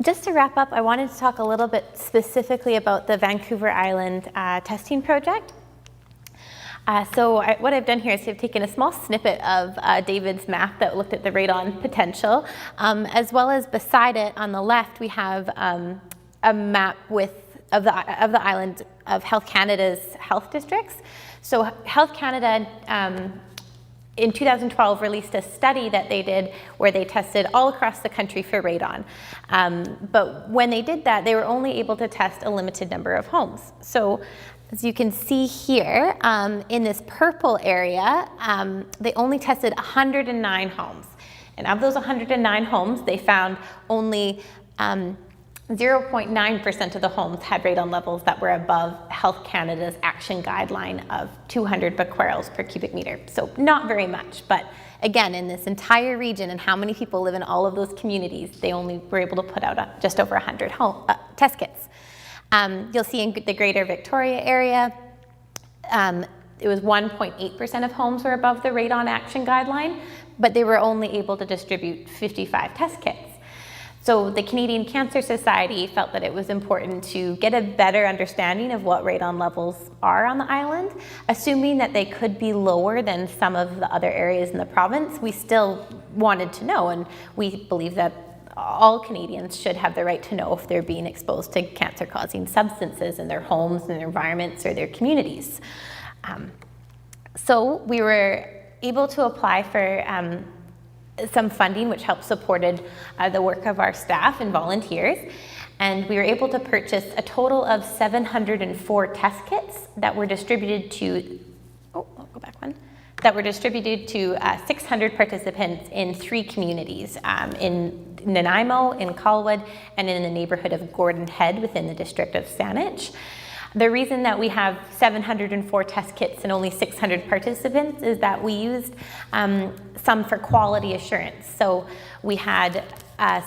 Just to wrap up, I wanted to talk a little bit specifically about the Vancouver Island testing project. What I've done here is I've taken a small snippet of David's map that looked at the radon potential, as well as beside it on the left we have a map of the island of Health Canada's health districts. So Health Canada in 2012 released a study that they did where they tested all across the country for radon. But when they did that, they were only able to test a limited number of homes. So as you can see here, in this purple area, they only tested 109 homes. And of those 109 homes, they found only 0.9% of the homes had radon levels that were above Health Canada's action guideline of 200 becquerels per cubic meter. So not very much, but again, in this entire region and how many people live in all of those communities, they only were able to put out just over 100 test kits. You'll see in the Greater Victoria area, it was 1.8% of homes were above the radon action guideline, but they were only able to distribute 55 test kits. So the Canadian Cancer Society felt that it was important to get a better understanding of what radon levels are on the island. Assuming that they could be lower than some of the other areas in the province, we still wanted to know, and we believe that all Canadians should have the right to know if they're being exposed to cancer-causing substances in their homes, in their environments, or their communities. So we were able to apply for some funding, which helped supported the work of our staff and volunteers. And we were able to purchase a total of 704 test kits that were distributed to, that were distributed to 600 participants in 3 communities, in Nanaimo, in Colwood, and in the neighborhood of Gordon Head within the district of Saanich. The reason that we have 704 test kits and only 600 participants is that we used some for quality assurance. So we had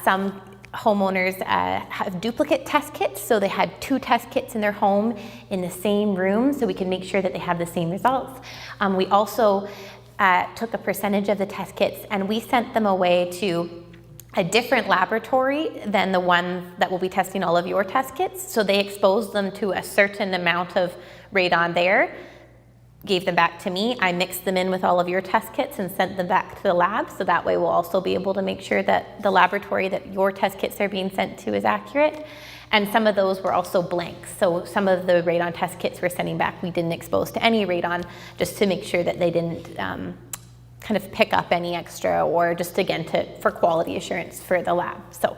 some homeowners have duplicate test kits, so they had 2 test kits in their home in the same room so we can make sure that they have the same results. We also took a percentage of the test kits and we sent them away to a different laboratory than the one that will be testing all of your test kits. So they exposed them to a certain amount of radon there, gave them back to me. I mixed them in with all of your test kits and sent them back to the lab. So that way we'll also be able to make sure that the laboratory that your test kits are being sent to is accurate. And some of those were also blank. So some of the radon test kits we're sending back, we didn't expose to any radon, just to make sure that they didn't kind of pick up any extra, or just again for quality assurance for the lab. So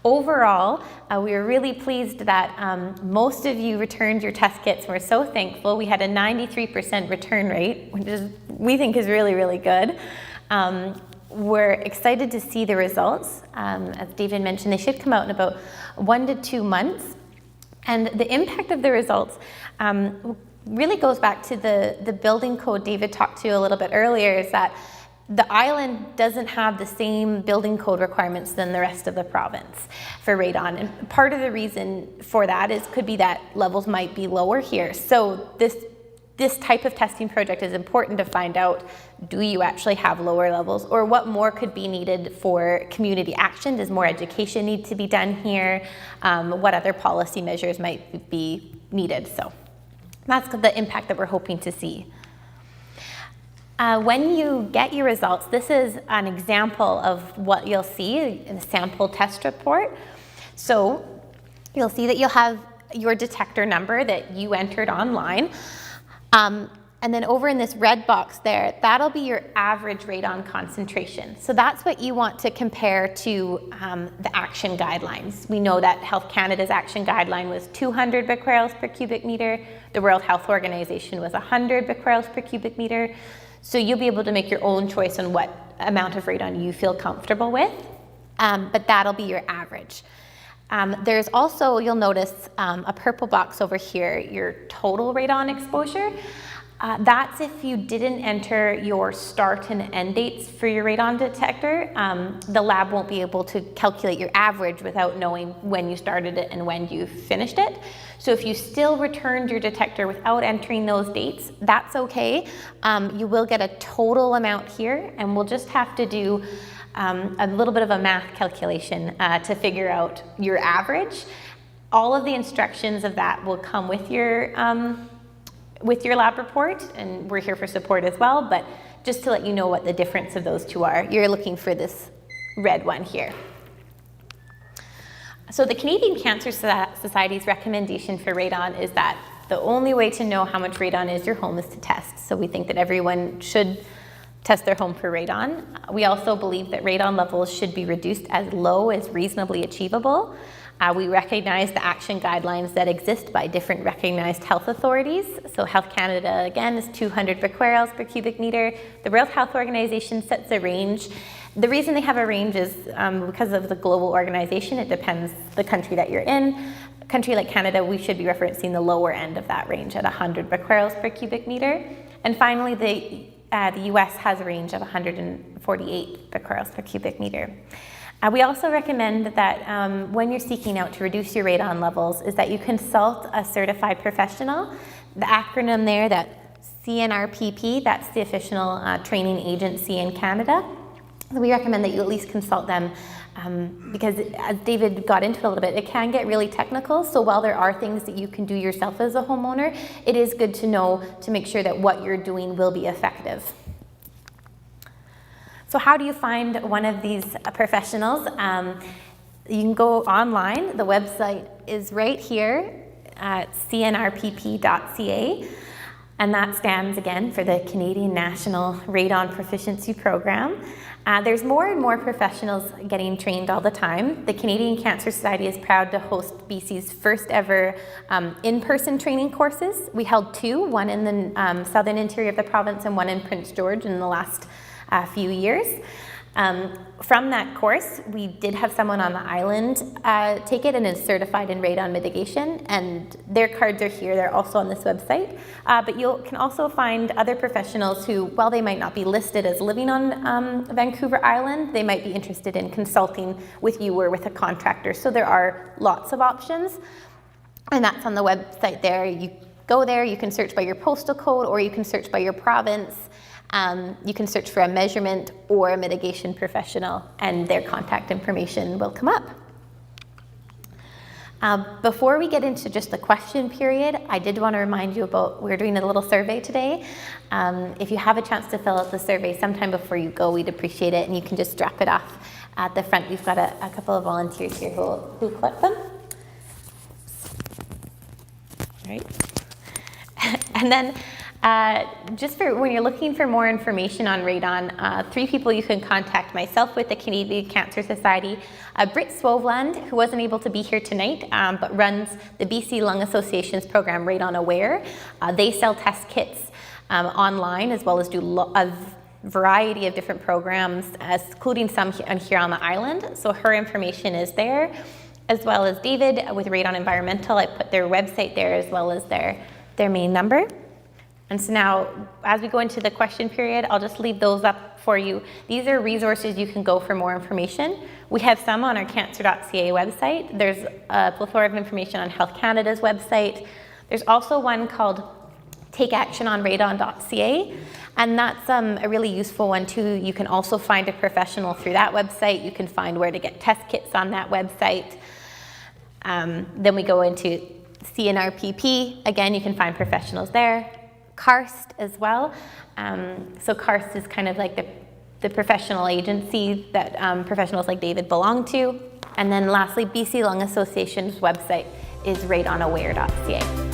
overall, we were really pleased that most of you returned your test kits. We're so thankful. We had a 93% return rate, which we think is really, really good. We're excited to see the results. As David mentioned, they should come out in about 1 to 2 months. And the impact of the results really goes back to the building code David talked to you a little bit earlier, is that the island doesn't have the same building code requirements than the rest of the province for radon. And part of the reason for that could be that levels might be lower here. So this type of testing project is important to find out, do you actually have lower levels, or what more could be needed for community action? Does more education need to be done here? What other policy measures might be needed? So that's the impact that we're hoping to see. When you get your results, this is an example of what you'll see in a sample test report. So you'll see that you'll have your detector number that you entered online. And then over in this red box there, that'll be your average radon concentration. So that's what you want to compare to the action guidelines. We know that Health Canada's action guideline was 200 becquerels per cubic meter. The World Health Organization was 100 becquerels per cubic meter. So you'll be able to make your own choice on what amount of radon you feel comfortable with, but that'll be your average. There's also, you'll notice a purple box over here, your total radon exposure. That's if you didn't enter your start and end dates for your radon detector. The lab won't be able to calculate your average without knowing when you started it and when you finished it. So if you still returned your detector without entering those dates, that's okay. You will get a total amount here, and we'll just have to do a little bit of a math calculation to figure out your average. All of the instructions of that will come with your lab report, and we're here for support as well, but just to let you know what the difference of those two are, you're looking for this red one here. So the Canadian Cancer Society's recommendation for radon is that the only way to know how much radon is your home is to test. So we think that everyone should test their home for radon. We also believe that radon levels should be reduced as low as reasonably achievable. We recognize the action guidelines that exist by different recognized health authorities. So Health Canada, again, is 200 becquerels per cubic meter. The World Health Organization sets a range. The reason they have a range is because of the global organization. It depends the country that you're in. A country like Canada, we should be referencing the lower end of that range at 100 becquerels per cubic meter. And finally, the US has a range of 148 becquerels per cubic meter. We also recommend that when you're seeking out to reduce your radon levels is that you consult a certified professional. The acronym there, that CNRPP, that's the official training agency in Canada. We recommend that you at least consult them because, as David got into it a little bit, it can get really technical. So while there are things that you can do yourself as a homeowner, it is good to know to make sure that what you're doing will be effective. So how do you find one of these professionals? You can go online. The website is right here at cnrpp.ca. And that stands again for the Canadian National Radon Proficiency Program. There's more and more professionals getting trained all the time. The Canadian Cancer Society is proud to host BC's first ever in-person training courses. We held two, one in the southern interior of the province and one in Prince George in the last few years. From that course, we did have someone on the island take it and is certified in radon mitigation, and their cards are here. They're also on this website. But you can also find other professionals who, while they might not be listed as living on Vancouver Island, they might be interested in consulting with you or with a contractor. So there are lots of options, and that's on the website there. You go there, you can search by your postal code, or you can search by your province. You can search for a measurement or a mitigation professional, and their contact information will come up. Before we get into just the question period, I did want to remind you about, we're doing a little survey today. If you have a chance to fill out the survey sometime before you go, we'd appreciate it, and you can just drop it off at the front. We've got a couple of volunteers here who collect them. All right. And then just for when you're looking for more information on radon, three people you can contact: myself with the Canadian Cancer Society, Britt Svovland, who wasn't able to be here tonight, but runs the BC Lung Association's program Radon Aware. They sell test kits online, as well as do a variety of different programs, including some here on the island. So her information is there, as well as David with Radon Environmental. I put their website there as well as their main number. And so now, as we go into the question period, I'll just leave those up for you. These are resources you can go for more information. We have some on our cancer.ca website. There's a plethora of information on Health Canada's website. There's also one called takeactiononradon.ca, and that's a really useful one too. You can also find a professional through that website. You can find where to get test kits on that website. Then we go into CNRPP. Again, you can find professionals there. Karst as well. So Karst is kind of like the professional agency that professionals like David belong to. And then lastly, BC Lung Association's website is radonaware.ca.